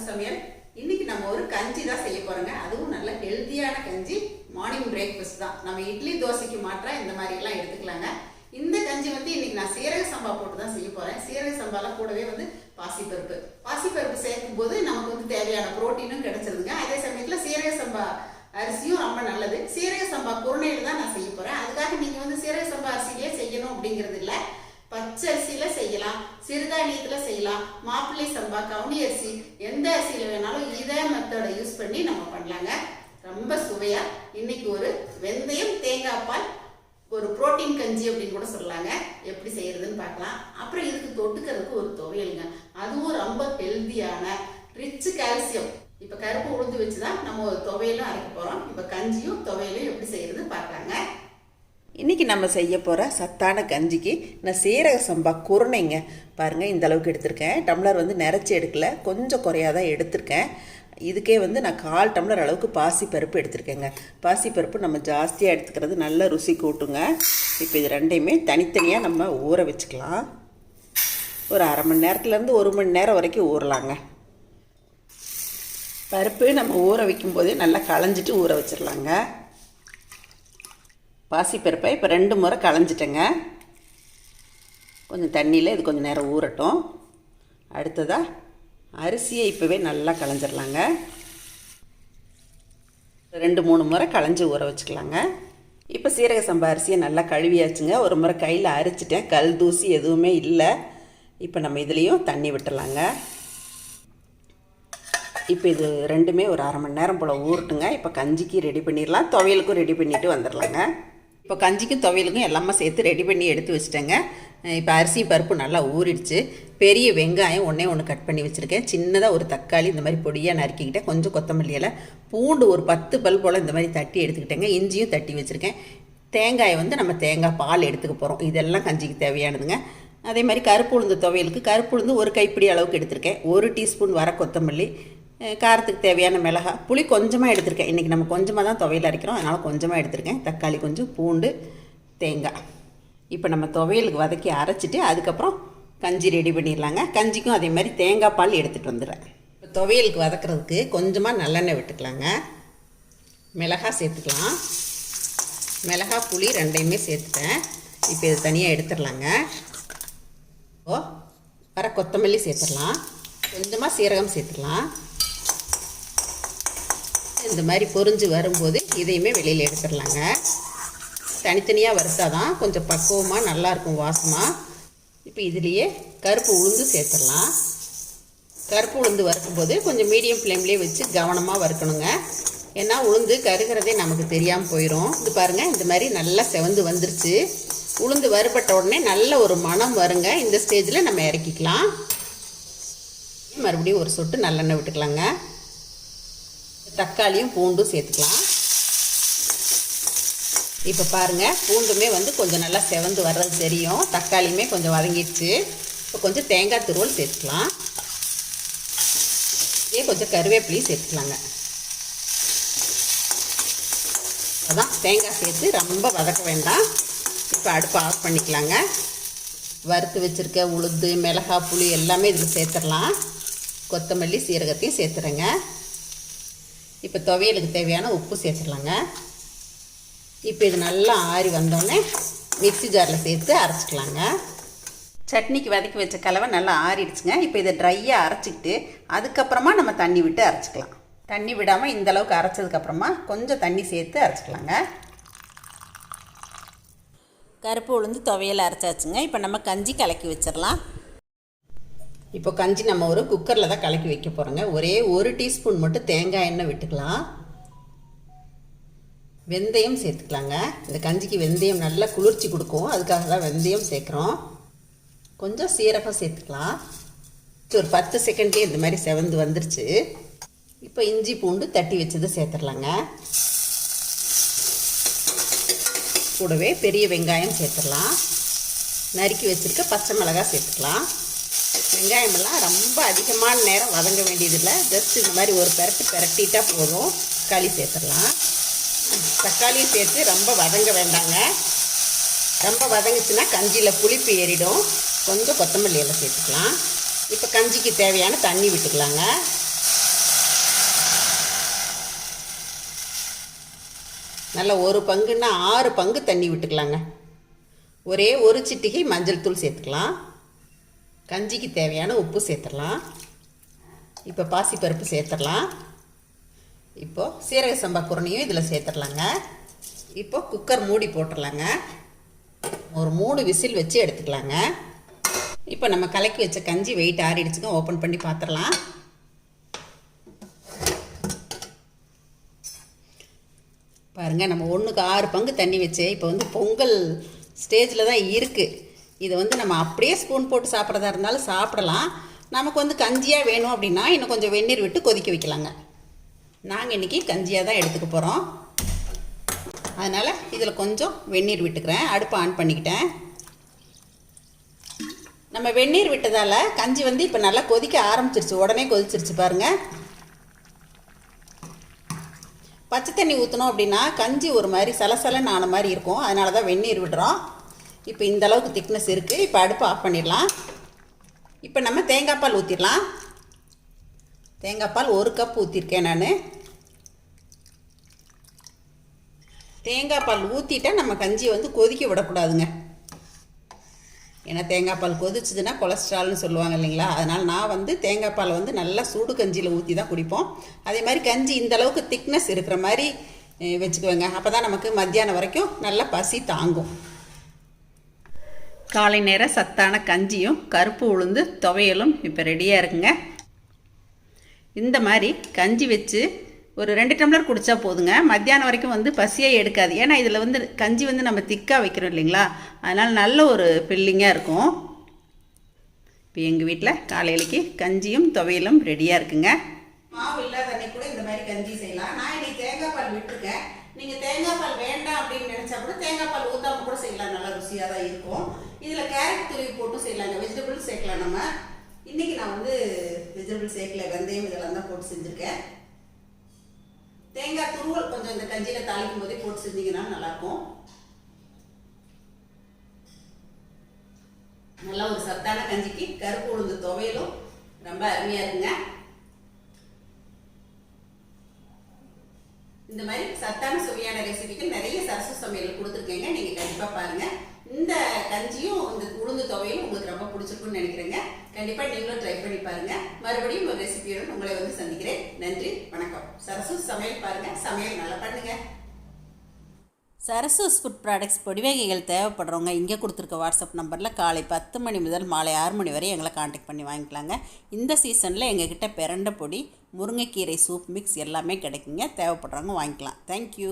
சமையல். இன்னைக்கு நம்ம ஒரு கஞ்சி தான் செய்ய போறோங்க. அதுவும் நல்ல ஹெல்தியான கஞ்சி. மார்னிங் பிரேக்ஃபாஸ்ட் தான். நம்ம இட்லி தோசைக்கு மாற்றா இந்த மாதிரி எல்லாம் எடுத்துக்கலாங்க. இந்த கஞ்சி இன்னைக்கு நான் சீரக சம்பா போட்டு தான் செய்ய போறேன். சீரக சம்பால கூடவே பாசிப்பருப்பு சேர்க்கும் போது நமக்கு தேவையான புரோட்டீனும் கிடைச்சிருதுங்க. அதே சமயத்துல சீரக சம்பா அரிசியும் ரொம்ப நல்லது. சீரக சம்பா குருணையில தான் நான் செய்ய போறேன். அதுக்காக நீங்க சீரக சம்பா அரிசியிலே செய்யணும் அப்படிங்கிறது இல்லை. பச்சை அரிசியில செய்யலாம், சிறுதானியத்துல செய்யலாம், மாப்பிள்ளை சம்பா, கவுனி அரிசி, எந்த அரிசியில வேணாலும் இதே மெத்தடை யூஸ் பண்ணி நம்ம பண்ணலாங்க. ரொம்ப சுவையா இன்னைக்கு ஒரு வெந்தயம் தேங்காய் பால் ஒரு புரோட்டீன் கஞ்சி அப்படின்னு கூட சொல்லலாங்க. எப்படி செய்யறதுன்னு பார்க்கலாம். அப்புறம் இதுக்கு தொட்டுக்கிறதுக்கு ஒரு துவையலுங்க. அதுவும் ரொம்ப ஹெல்தியான ரிச் கால்சியம். இப்ப கருப்பு உளுந்து வச்சுதான் நம்ம ஒரு துவையலும் அரைக்க போறோம். இப்ப கஞ்சியும் துவையலும் எப்படி செய்யறதுன்னு பார்க்கலாங்க. இன்றைக்கி நம்ம செய்ய போகிற சத்தான கஞ்சிக்கு நான் சீரக சம்பா குருணைங்க பாருங்கள், இந்த அளவுக்கு எடுத்திருக்கேன். டம்ளர் நிறச்சி எடுக்கல, கொஞ்சம் குறையாதான் எடுத்திருக்கேன். இதுக்கே நான் 1/4 டம்ளர் அளவுக்கு பாசிப்பருப்பு எடுத்திருக்கேங்க. பாசிப்பருப்பு நம்ம ஜாஸ்தியாக எடுத்துக்கிறது நல்ல ருசி கூட்டுங்க. இப்போ இது ரெண்டையுமே தனித்தனியாக நம்ம ஊற வச்சுக்கலாம். ஒரு அரை மணி நேரத்துலேருந்து 1 மணி நேரம் வரைக்கும் ஊறலாங்க. பருப்பு நம்ம ஊற வைக்கும்போதே நல்லா களைஞ்சிட்டு ஊற வச்சிடலாங்க. பாசிப்பருப்பை இப்போ 2 முறை களைஞ்சிட்டேங்க. கொஞ்சம் தண்ணியில் இது கொஞ்சம் நேரம் ஊறட்டும். அடுத்ததாக அரிசியை இப்போவே நல்லா களைஞ்சிடலாங்க. 2-3 முறை களைஞ்சி ஊற வச்சுக்கலாங்க. இப்போ சீரக சம்பா அரிசியை நல்லா கழுவியாச்சுங்க. ஒரு முறை கையில் அரைச்சிட்டேன், கல் தூசி எதுவுமே இல்லை. இப்போ நம்ம இதுலேயும் தண்ணி விட்டுடலாங்க. இப்போ இது ரெண்டுமே ஒரு அரை மணி நேரம் போல் ஊறட்டுங்க. இப்போ கஞ்சிக்கு ரெடி பண்ணிடலாம், துவையலுக்கும் ரெடி பண்ணிவிட்டு வந்துடலாங்க. இப்போ கஞ்சிக்கும் துவையலுக்கும் எல்லாமே சேர்த்து ரெடி பண்ணி எடுத்து வச்சுட்டேங்க. இப்போ அரிசி பருப்பு நல்லா ஊறிடுச்சு. பெரிய வெங்காயம் 1 கட் பண்ணி வச்சுருக்கேன். சின்னதாக ஒரு தக்காளி இந்த மாதிரி பொடியாக நறுக்கிக்கிட்டேன். கொஞ்சம் கொத்தமல்லி இலை, பூண்டு ஒரு 10 பல் போல் இந்த மாதிரி தட்டி எடுத்துக்கிட்டேங்க. இஞ்சியும் தட்டி வச்சுருக்கேன். தேங்காயை நம்ம தேங்காய் பால் எடுத்துக்க போகிறோம். இதெல்லாம் கஞ்சிக்கு தேவையானதுங்க. அதே மாதிரி கருப்பு உளுந்து துவையலுக்கு கருப்பு உளுந்து ஒரு கைப்பிடி அளவுக்கு எடுத்திருக்கேன். 1 டீஸ்பூன் வர கொத்தமல்லி, காரத்துக்கு தேவையான மிளகாய், புளி கொஞ்சமாக எடுத்திருக்கேன். இன்றைக்கி நம்ம கொஞ்சமாக தான் துவையல் அரைக்கிறோம், அதனால் கொஞ்சமாக எடுத்திருக்கேன். தக்காளி கொஞ்சம், பூண்டு, தேங்காய். இப்போ நம்ம துவையலுக்கு வதக்கி அரைச்சிட்டு அதுக்கப்புறம் கஞ்சி ரெடி பண்ணிடலாங்க. கஞ்சிக்கும் அதே மாதிரி தேங்காய் பால் எடுத்துகிட்டு வந்துடுறேன். இப்போ துவையலுக்கு வதக்கிறதுக்கு கொஞ்சமாக நல்லெண்ணெய் விட்டுக்கலாங்க. மிளகாய் சேர்த்துக்கலாம். மிளகாய் புளி ரெண்டையுமே சேர்த்துட்டேன். இப்போ இது தனியாக எடுத்துடலாங்க. ஓ வர கொத்தமல்லி சேர்த்துடலாம். கொஞ்சமாக சீரகம் சேர்த்துக்கலாம். இந்த மாதிரி பொரிஞ்சு வரும்போது இதையுமே வெளியில் எடுத்துடலாங்க. தனித்தனியாக வறுத்தா தான் கொஞ்சம் பக்குவமாக நல்லாயிருக்கும், வாசமாக. இப்போ இதுலேயே கருப்பு உளுந்து சேர்த்துடலாம். கருப்பு உளுந்து வறுக்கும்போது கொஞ்சம் மீடியம் ஃப்ளேம்லேயே வச்சு கவனமாக வறுக்கணுங்க. ஏன்னா உளுந்து கருகிறதே நமக்கு தெரியாமல் போயிடும். இது பாருங்கள், இந்த மாதிரி நல்லா செவந்து வந்துருச்சு. உளுந்து வறுபட்ட உடனே நல்ல ஒரு மணம் வருங்க. இந்த ஸ்டேஜில் நம்ம இறக்கிக்கலாம். மறுபடியும் ஒரு சொட்டு நல்லெண்ணெய் விட்டுக்கலாங்க. தக்காளியும் பூண்டும் சேர்த்துக்கலாம். இப்போ பாருங்கள், பூண்டுமே கொஞ்சம் நல்லா செவந்து வர்றது தெரியும். தக்காளியுமே கொஞ்சம் வதங்கிடுச்சு. இப்போ கொஞ்சம் தேங்காய் துருவல் சேர்த்துக்கலாம். இதே கொஞ்சம் கருவேப்பிலையும் சேர்த்துக்கலாங்க. அதான் தேங்காய் சேர்த்து ரொம்ப வதக்க வேண்டாம். இப்போ அடுப்பை ஆஃப் பண்ணிக்கலாங்க. வறுத்து வச்சுருக்க உளுந்து, மிளகாய், புளி எல்லாமே இதில் சேர்த்துடலாம். கொத்தமல்லி, சீரகத்தையும் சேர்த்துறேங்க. இப்போ துவையலுக்கு தேவையான உப்பு சேர்த்துடலாங்க. இப்போ இது நல்லா ஆறி வந்தோடனே மிக்ஸி ஜாரில் சேர்த்து அரைச்சிக்கலாங்க. சட்னிக்கு வதக்கி வச்ச கலவை நல்லா ஆறிடுச்சுங்க. இப்போ இதை ட்ரையாக அரைச்சிக்கிட்டு அதுக்கப்புறமா நம்ம தண்ணி விட்டு அரைச்சிக்கலாம். தண்ணி விடாமல் இந்த அளவுக்கு அரைச்சதுக்கப்புறமா கொஞ்சம் தண்ணி சேர்த்து அரைச்சிக்கலாங்க. கருப்பு உளுந்து துவையல் அரைச்சாச்சுங்க. இப்போ நம்ம கஞ்சி கலக்கி வச்சிடலாம். இப்போ கஞ்சி நம்ம ஒரு குக்கரில் தான் கலக்கி வைக்க போகிறோங்க. ஒரே 1 டீஸ்பூன் மட்டும் தேங்காய் எண்ணெய் விட்டுக்கலாம். வெந்தயம் சேர்த்துக்கலாங்க. இந்த கஞ்சிக்கு வெந்தயம் நல்லா குளிர்ச்சி கொடுக்கும், அதுக்காக தான் வெந்தயம் சேர்க்குறோம். கொஞ்சம் சீரகம் சேர்த்துக்கலாம். ஒரு 10 செகண்ட்லேயே இந்த மாதிரி செவந்து வந்துருச்சு. இப்போ இஞ்சி பூண்டு தட்டி வச்சது சேர்த்துடலாங்க. கூடவே பெரிய வெங்காயம் சேர்த்துடலாம். நறுக்கி வச்சுருக்க பச்சை மிளகாய் சேர்த்துக்கலாம். வெங்காயமெல்லாம் ரொம்ப அதிகமான நேரம் வதங்க வேண்டியதில்லை. ஜஸ்ட் இந்த மாதிரி ஒரு பிரட்டிட்டா போதும். தக்காளி சேர்த்துடலாம். தக்காளியும் சேர்த்து ரொம்ப வதங்க வேண்டாங்க. ரொம்ப வதங்கிச்சுன்னா கஞ்சியில் புளிப்பு ஏறிடும். கொஞ்சம் கொத்தமல்லி எல்லாம் சேர்த்துக்கலாம். இப்போ கஞ்சிக்கு தேவையான தண்ணி விட்டுக்கலாங்க. நல்லா 1 பங்குன்னா 6 பங்கு தண்ணி விட்டுக்கலாங்க. ஒரே ஒரு சிட்டிகை மஞ்சள் தூள் சேர்த்துக்கலாம். கஞ்சிக்கு தேவையான உப்பு சேர்த்துடலாம். இப்போ பாசிப்பருப்பு சேர்த்துடலாம். இப்போது சீரக சம்பா குருணையும் இதில் சேர்த்துடலாங்க. இப்போ குக்கர் மூடி போட்டுடலாங்க. ஒரு 3 விசில் வச்சு எடுத்துக்கலாங்க. இப்போ நம்ம கலக்கி வச்ச கஞ்சி வெயிட் ஆறிடுச்சுங்க. ஓப்பன் பண்ணி பார்த்துடலாம். பாருங்கள், நம்ம 1க்கு 6 பங்கு தண்ணி வச்சு இப்போ வந்து பொங்கல் ஸ்டேஜில் தான் இருக்குது. இதை வந்து நம்ம அப்படியே ஸ்பூன் போட்டு சாப்பிட்றதா இருந்தாலும் சாப்பிடலாம். நமக்கு வந்து கஞ்சியாக வேணும் அப்படின்னா இன்னும் கொஞ்சம் வெந்நீர் விட்டு கொதிக்க வைக்கலாங்க. நாங்கள் இன்றைக்கி கஞ்சியாக தான் எடுத்துக்க போகிறோம். அதனால் இதில் கொஞ்சம் வெந்நீர் விட்டுக்கிறேன். அடுப்பை ஆன் பண்ணிக்கிட்டேன். நம்ம வெந்நீர் விட்டதால் கஞ்சி வந்து இப்போ நல்லா கொதிக்க ஆரம்பிச்சிருச்சு. உடனே கொதிச்சிருச்சு பாருங்கள். பச்சை தண்ணி ஊற்றணும் அப்படின்னா கஞ்சி ஒரு மாதிரி சலசலன்னு ஆன மாதிரி இருக்கும். அதனால தான் வெந்நீர் விடுறோம். இப்போ இந்த அளவுக்கு திக்னஸ் இருக்குது. இப்போ அடுப்பை ஆஃப் பண்ணிடலாம். இப்போ நம்ம தேங்காய் பால் ஊற்றிடலாம். தேங்காய் பால் 1 கப் ஊற்றிருக்கேன் நான். தேங்காய் பால் ஊற்றிட்டா நம்ம கஞ்சியை வந்து கொதிக்க விடக்கூடாதுங்க. ஏன்னா தேங்காய் பால் கொதிச்சுதுன்னா கொலஸ்ட்ரால்னு சொல்லுவாங்க இல்லைங்களா. அதனால் நான் வந்து தேங்காய் பால் வந்து நல்லா சூடு கஞ்சியில் ஊற்றி தான் குடிப்போம். அதே மாதிரி கஞ்சி இந்த அளவுக்கு திக்னஸ் இருக்கிற மாதிரி வச்சுக்குவேங்க. அப்போ தான் நமக்கு மத்தியானம் வரைக்கும் நல்லா பசி தாங்கும். காலை நேர சத்தான கஞ்சியும் கருப்பு உளுந்து துவையலும் இப்போ ரெடியாக இருக்குங்க. இந்த மாதிரி கஞ்சி வச்சு ஒரு 2 டம்ளர் குடித்தா போதுங்க. மத்தியானம் வரைக்கும் வந்து பசியே எடுக்காது. ஏன்னா இதில் வந்து கஞ்சி வந்து நம்ம திக்காக வைக்கிறோம் இல்லைங்களா. அதனால் நல்ல ஒரு ஃபில்லிங்காக இருக்கும். இப்போ எங்கள் வீட்டில் காலையிலக்கு கஞ்சியும் துவையலும் ரெடியாக இருக்குங்க. மாவு இல்லாத அன்னைக்கு கூட இந்த மாதிரி கஞ்சி செய்யலாம். நான் இன்னைக்கு தேங்காய் பால் விட்டுருக்கேன். நீங்கள் தேங்காய் பால் வேண்டாம் அப்படின்னு நினச்சா கூட தேங்காய் பால் ஊற்றாம கூட செய்யலாம். நல்லா ருசியாக தான் இருக்கும். இதில் கேரட் துருவி போட்டு செய்யலாங்க. வெஜிடபிள் சேர்க்கலாம் நம்ம. இன்றைக்கி நான் வந்து வெஜிடபிள் சேர்க்கல, வெந்தயம் இதெல்லாம் தான் போட்டு செஞ்சுருக்கேன். தேங்காய் துருவல் கொஞ்சம் இந்த கஞ்சியில் தாளிக்கும் போதே போட்டு செஞ்சீங்கன்னா நல்லாயிருக்கும். நல்லா ஒரு சத்தான கஞ்சிக்கு கருப்பு உளுந்து துவையலும் ரொம்ப அருமையாக இருக்குங்க. இந்த மாதிரி சத்தான சுவையான ரெசிபிக்கு நிறைய சரசு சமையல் கொடுத்துருக்கேங்க. நீங்கள் கண்டிப்பாக பாருங்கள். இந்த கஞ்சியும் இந்த உளுந்து துவையும் உங்களுக்கு ரொம்ப பிடிச்சிருக்குன்னு நினைக்கிறேங்க. கண்டிப்பாக நீங்களும் ட்ரை பண்ணி பாருங்கள். மறுபடியும் ஒரு ரெசிபியோடு உங்களை வந்து சந்திக்கிறேன். நன்றி, வணக்கம். சரசு சமையல் பாருங்கள், சமையல் நல்லா பண்ணுங்கள். சரசூஸ் ஃபுட் ப்ராடக்ட்ஸ் பொடி வகைகள் தேவைப்படுறவங்க இங்கே கொடுத்துருக்க வாட்ஸ்அப் நம்பரில் காலை 10 மணி முதல் மாலை 6 மணி வரை எங்களை காண்டாக்ட் பண்ணி வாங்கிக்கலாங்க. இந்த சீசனில் எங்ககிட்ட பிரண்டை பொடி, முருங்கைக்கீரை சூப் மிக்ஸ் எல்லாமே கிடைக்குங்க. தேவைப்படுறவங்க வாங்கிக்கலாம். தேங்க்யூ.